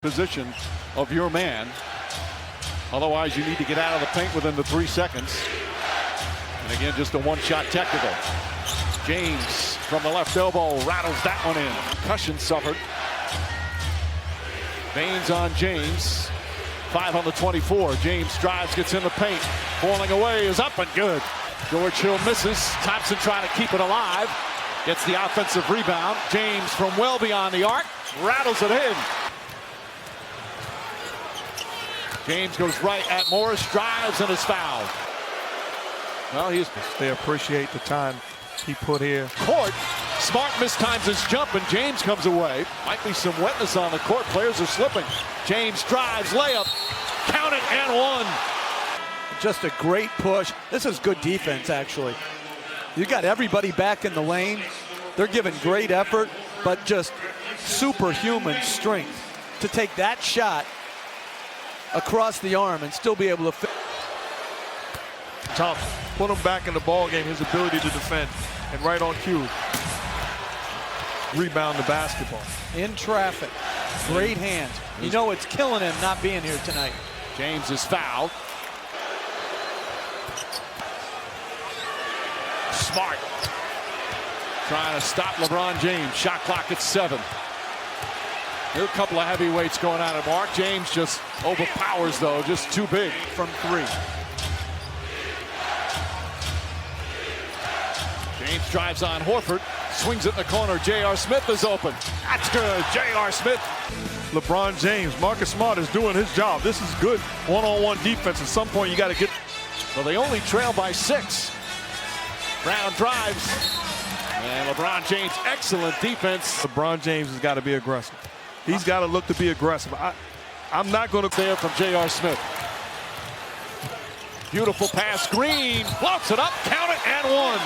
position of your man. Otherwise, you need to get out of the paint within the 3 seconds. And again, just a one-shot technical. James from the left elbow rattles that one in. Concussion suffered. Baines on James. 5 on the 24. James drives, gets in the paint. Falling away is up and good. George Hill misses. Thompson trying to keep it alive. Gets the offensive rebound. James from well beyond the arc. Rattles it in. James goes right at Morris, drives and is fouled. Well, they appreciate the time he put here. Court. Smart mistimes his jump and James comes away. Might be some wetness on the court. Players are slipping. James drives, layup. Count it and one. Just a great push. This is good defense, actually. You got everybody back in the lane. They're giving great effort, but just superhuman strength to take that shot across the arm and still be able to fit. Thompson put him back in the ball game, his ability to defend, and right on cue, rebound the basketball. In traffic, great hands. You know it's killing him not being here tonight. James is fouled. Smart trying to stop LeBron James. Shot clock at 7. There are a couple of heavyweights going at it. Mark James just overpowers, though, just too big from 3. James drives on Horford, swings it in the corner. J.R. Smith is open. That's good. J.R. Smith. LeBron James, Marcus Smart is doing his job. This is good one-on-one defense. At some point, you got to get. Well, they only trail by 6. Brown drives. And LeBron James, excellent defense. LeBron James has got to be aggressive. He's got to look to be aggressive. I'm not going to. There from J.R. Smith. Beautiful pass. Green floats it up. Count it and one.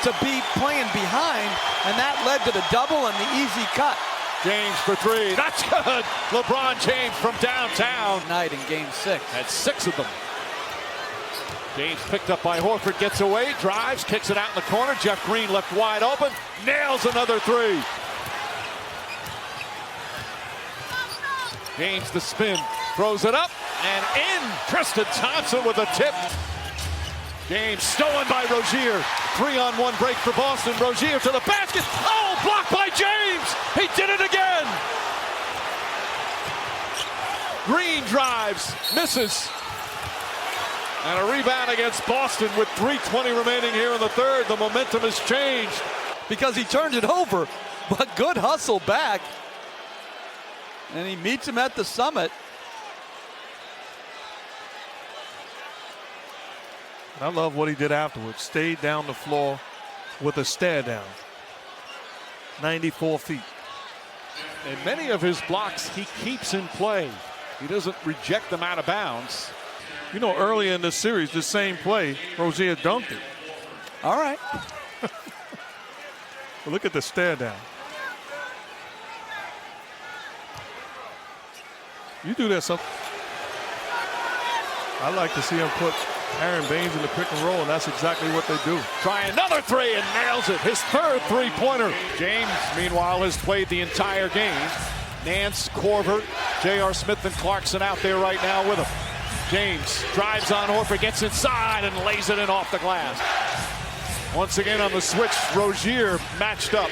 To be playing behind, and that led to the double and the easy cut. James for 3. That's good. LeBron James from downtown. Night in game 6. Had 6 of them. James picked up by Horford, gets away, drives, kicks it out in the corner. Jeff Green left wide open, nails another 3. James the spin, throws it up and in. Tristan Thompson with a tip. James stolen by Rozier. 3-on-1 break for Boston. Rozier to the basket. Oh, blocked by James. He did it again. Green drives, misses. And a rebound against Boston with 3:20 remaining here in the third. The momentum has changed. Because he turned it over, but good hustle back. And he meets him at the summit. I love what he did afterwards. Stayed down the floor with a stare down. 94 feet. And many of his blocks he keeps in play. He doesn't reject them out of bounds. You know, early in this series, the same play, Rozier dunked it. All right. Look at the stare down. You do that something. I like to see him put Aaron Baines in the pick and roll, and that's exactly what they do. Try another 3 and nails it. His third 3-pointer. James, meanwhile, has played the entire game. Nance, Korver, J.R. Smith, and Clarkson out there right now with him. James drives on Horford, gets inside, and lays it in off the glass. Once again on the switch, Rozier matched up.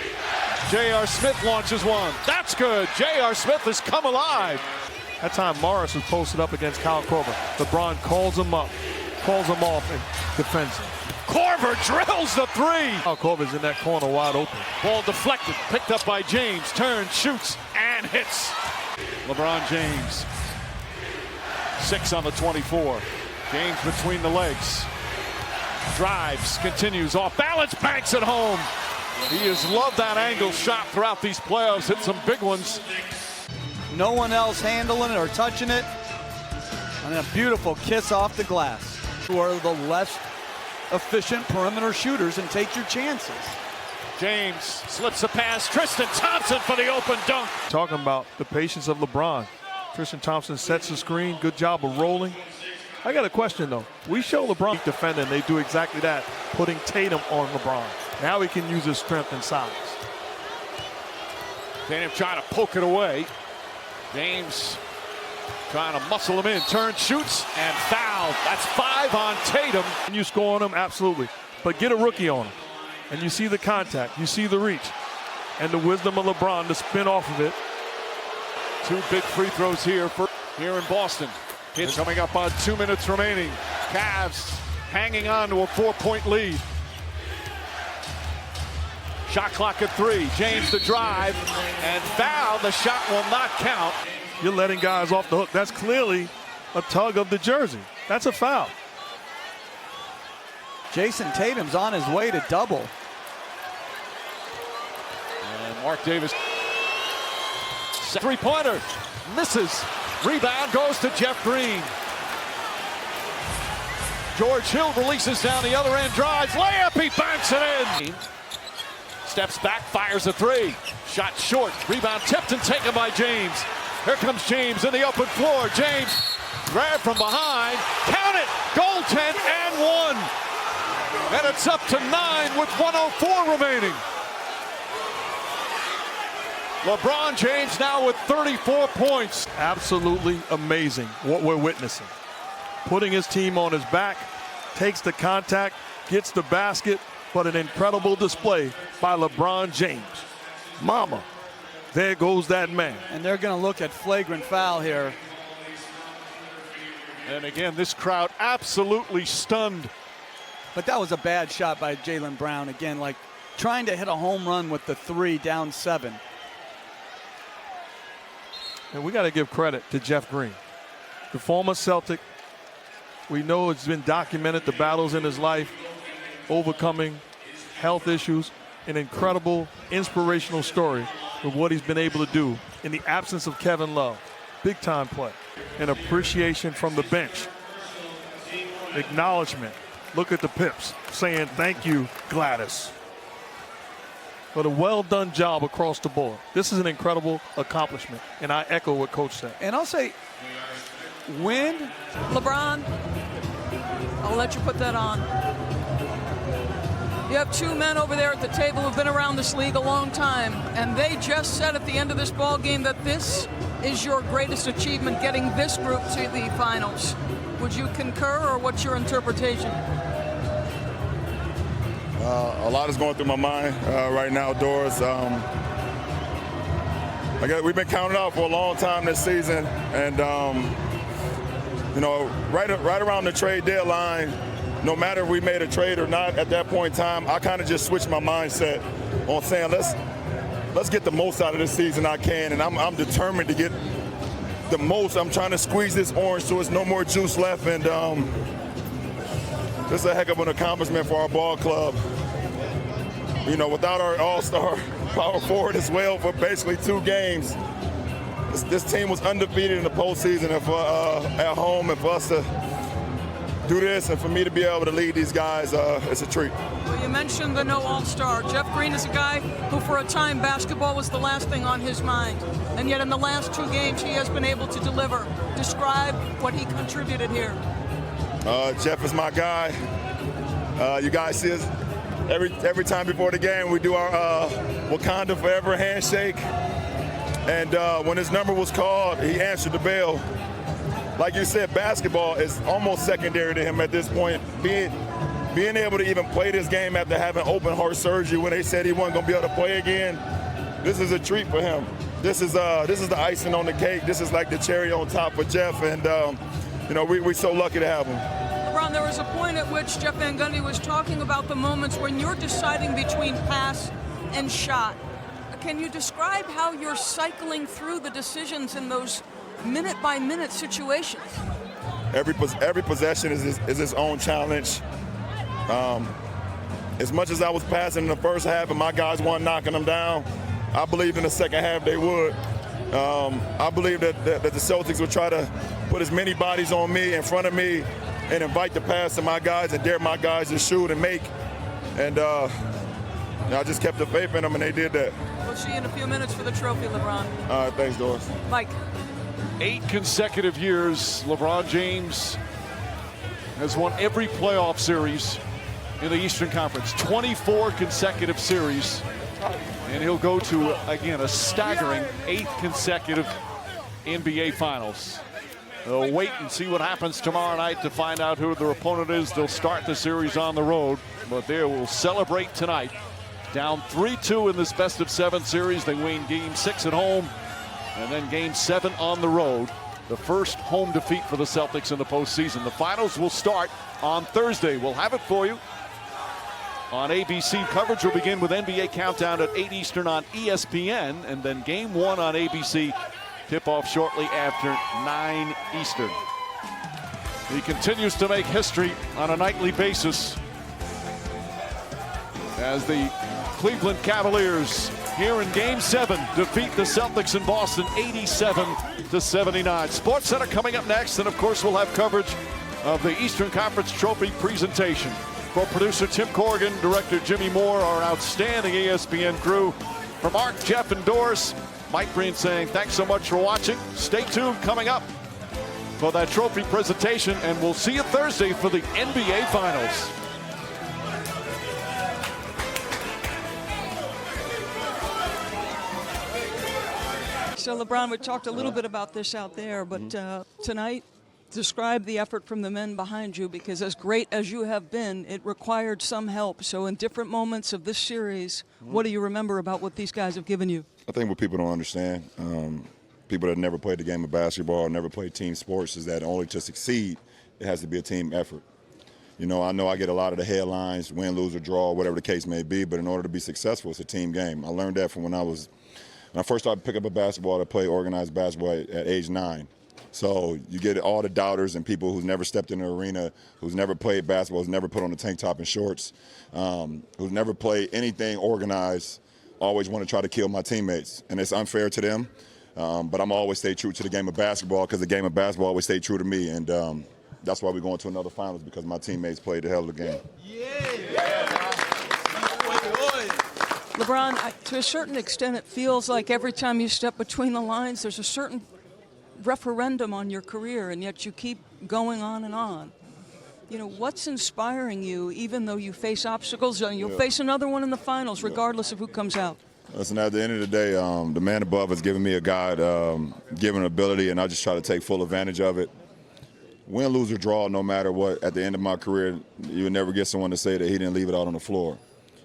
J.R. Smith launches one. That's good. J.R. Smith has come alive. That time Morris was posted up against Kyle Korver. LeBron calls him up, calls him off, and defends him. Korver drills the 3. Kyle Korver's in that corner wide open. Ball deflected, picked up by James, turns, shoots, and hits. LeBron James. 6 on the 24. James between the legs. Drives, continues, off balance, banks it home. He has loved that angle shot throughout these playoffs, hit some big ones. No one else handling it or touching it. And a beautiful kiss off the glass. Who are the less efficient perimeter shooters and take your chances. James slips a pass. Tristan Thompson for the open dunk. Talking about the patience of LeBron. Tristan Thompson sets the screen. Good job of rolling. I got a question, though. We show LeBron defending. They do exactly that, putting Tatum on LeBron. Now he can use his strength and size. Tatum trying to poke it away. James trying to muscle him in, turns, shoots, and foul. That's 5 on Tatum. Can you score on him? Absolutely. But get a rookie on him. And you see the contact, you see the reach, and the wisdom of LeBron to spin off of it. 2 big free throws here in Boston. Hits coming up on 2 minutes remaining. Cavs hanging on to a 4-point lead. Shot clock at 3. James the drive and foul. The shot will not count. You're letting guys off the hook. That's clearly a tug of the jersey. That's a foul. Jason Tatum's on his way to double. And Mark Davis. 3-pointer. Misses. Rebound goes to Jeff Green. George Hill releases down the other end. Drives. Layup. He banks it in. Steps back. Fires a 3. Shot short. Rebound tipped and taken by James. Here comes James in the open floor. James grabbed from behind. Count it. Goaltend and 1. And it's up to 9 with 1:04 remaining. LeBron James now with 34 points. Absolutely amazing what we're witnessing. Putting his team on his back, takes the contact, gets the basket, but an incredible display by LeBron James. Mama, there goes that man. And they're going to look at flagrant foul here. And again, this crowd absolutely stunned. But that was a bad shot by Jaylen Brown. Again, like trying to hit a home run with the 3 down 7. And we got to give credit to Jeff Green, the former Celtic. We know it's been documented, the battles in his life, overcoming health issues, an incredible, inspirational story of what he's been able to do in the absence of Kevin Love. Big time play. An appreciation from the bench. Acknowledgement. Look at the Pips saying thank you, Gladys. But a well-done job across the board. This is an incredible accomplishment, and I echo what Coach said. And I'll say, when LeBron, I'll let you put that on. You have 2 men over there at the table who've been around this league a long time, and they just said at the end of this ball game that this is your greatest achievement, getting this group to the finals. Would you concur, or what's your interpretation? A lot is going through my mind right now, Doris. We've been counting out for a long time this season, and you know, right around the trade deadline, no matter if we made a trade or not, at that point in time, I kind of just switched my mindset on saying let's get the most out of this season I can, and I'm determined to get the most. I'm trying to squeeze this orange so there's no more juice left, and this is a heck of an accomplishment for our ball club. You know, without our all-star power forward as well for basically 2 games, this team was undefeated in the postseason at home, and for us to do this and for me to be able to lead these guys, it's a treat. Well, you mentioned the no all-star. Jeff Green is a guy who for a time basketball was the last thing on his mind, and yet in the last 2 games he has been able to deliver. Describe what he contributed here. Jeff is my guy. You guys see us every time before the game. We do our Wakanda Forever handshake. And when his number was called, he answered the bell. Like you said, basketball is almost secondary to him at this point. Being able to even play this game after having open heart surgery when they said he wasn't going to be able to play again, this is a treat for him. This is the icing on the cake. This is like the cherry on top for Jeff, and you know, we're so lucky to have him. LeBron, there was a point at which Jeff Van Gundy was talking about the moments when you're deciding between pass and shot. Can you describe how you're cycling through the decisions in those minute-by-minute situations? Every possession is its own challenge. As much as I was passing in the first half and my guys weren't knocking them down, I believed in the second half they would. I believe that the Celtics would try to put as many bodies on me, in front of me, and invite the pass to my guys and dare my guys to shoot and make. And I just kept the faith in them, and they did that. We'll see you in a few minutes for the trophy, LeBron. All right, thanks, Doris. Mike. 8 consecutive years, LeBron James has won every playoff series in the Eastern Conference. 24 consecutive series. And he'll go to, again, a staggering 8th consecutive NBA Finals. They'll wait and see what happens tomorrow night to find out who their opponent is. They'll start the series on the road, but they will celebrate tonight. Down 3-2 in this best-of-7 series. They win Game 6 at home, and then Game 7 on the road. The first home defeat for the Celtics in the postseason. The finals will start on Thursday. We'll have it for you on ABC. Coverage will begin with NBA Countdown at 8 Eastern on ESPN, and then Game 1 on ABC. Tip-off shortly after 9 Eastern. He continues to make history on a nightly basis as the Cleveland Cavaliers here in Game 7 defeat the Celtics in Boston 87-79. Sports Center coming up next, and of course we'll have coverage of the Eastern Conference Trophy presentation. For producer Tim Corrigan, director Jimmy Moore, our outstanding ESPN crew, from Mark, Jeff, and Doris, Mike Breen saying thanks so much for watching. Stay tuned coming up for that trophy presentation, and we'll see you Thursday for the NBA Finals. So LeBron, we talked a little bit about this out there, but tonight, describe the effort from the men behind you, because as great as you have been, it required some help. So in different moments of this series, what do you remember about what these guys have given you? I think what people don't understand, people that never played the game of basketball, never played team sports, is that only to succeed, it has to be a team effort. You know I get a lot of the headlines, win, lose, or draw, whatever the case may be, but in order to be successful, it's a team game. I learned that from when I first started to pick up a basketball to play organized basketball at age 9. So you get all the doubters and people who's never stepped in the arena, who's never played basketball, who's never put on a tank top and shorts, who's never played anything organized, always want to try to kill my teammates. And it's unfair to them, but I'm always stay true to the game of basketball, because the game of basketball always stayed true to me. And that's why we're going to another finals, because my teammates played the hell of the game. LeBron, to a certain extent, it feels like every time you step between the lines, there's a certain referendum on your career, and yet you keep going on and on. You know, what's inspiring you, even though you face obstacles, and you'll face another one in the finals, regardless of who comes out? Listen, at the end of the day, the man above has given me a God-given ability, and I just try to take full advantage of it. Win, lose, or draw, no matter what, at the end of my career, you would never get someone to say that he didn't leave it out on the floor.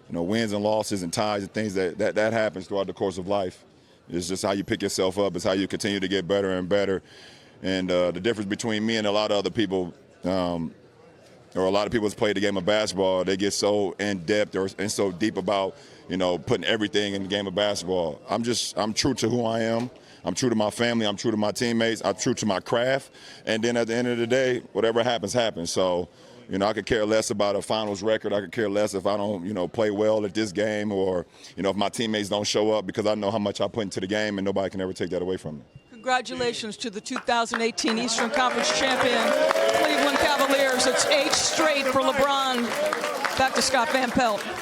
You know, wins and losses and ties and things that happens throughout the course of life. It's just how you pick yourself up. It's how you continue to get better and better. And the difference between me and a lot of other people, or a lot of people that's played the game of basketball, they get so in-depth and so deep about, you know, putting everything in the game of basketball. I'm true to who I am. I'm true to my family. I'm true to my teammates. I'm true to my craft. And then at the end of the day, whatever happens, happens. So, you know, I could care less about a finals record. I could care less if I don't, you know, play well at this game, or, you know, if my teammates don't show up, because I know how much I put into the game, and nobody can ever take that away from me. Congratulations to the 2018 Eastern Conference champion, Cleveland Cavaliers. It's 8 straight for LeBron. Back to Scott Van Pelt.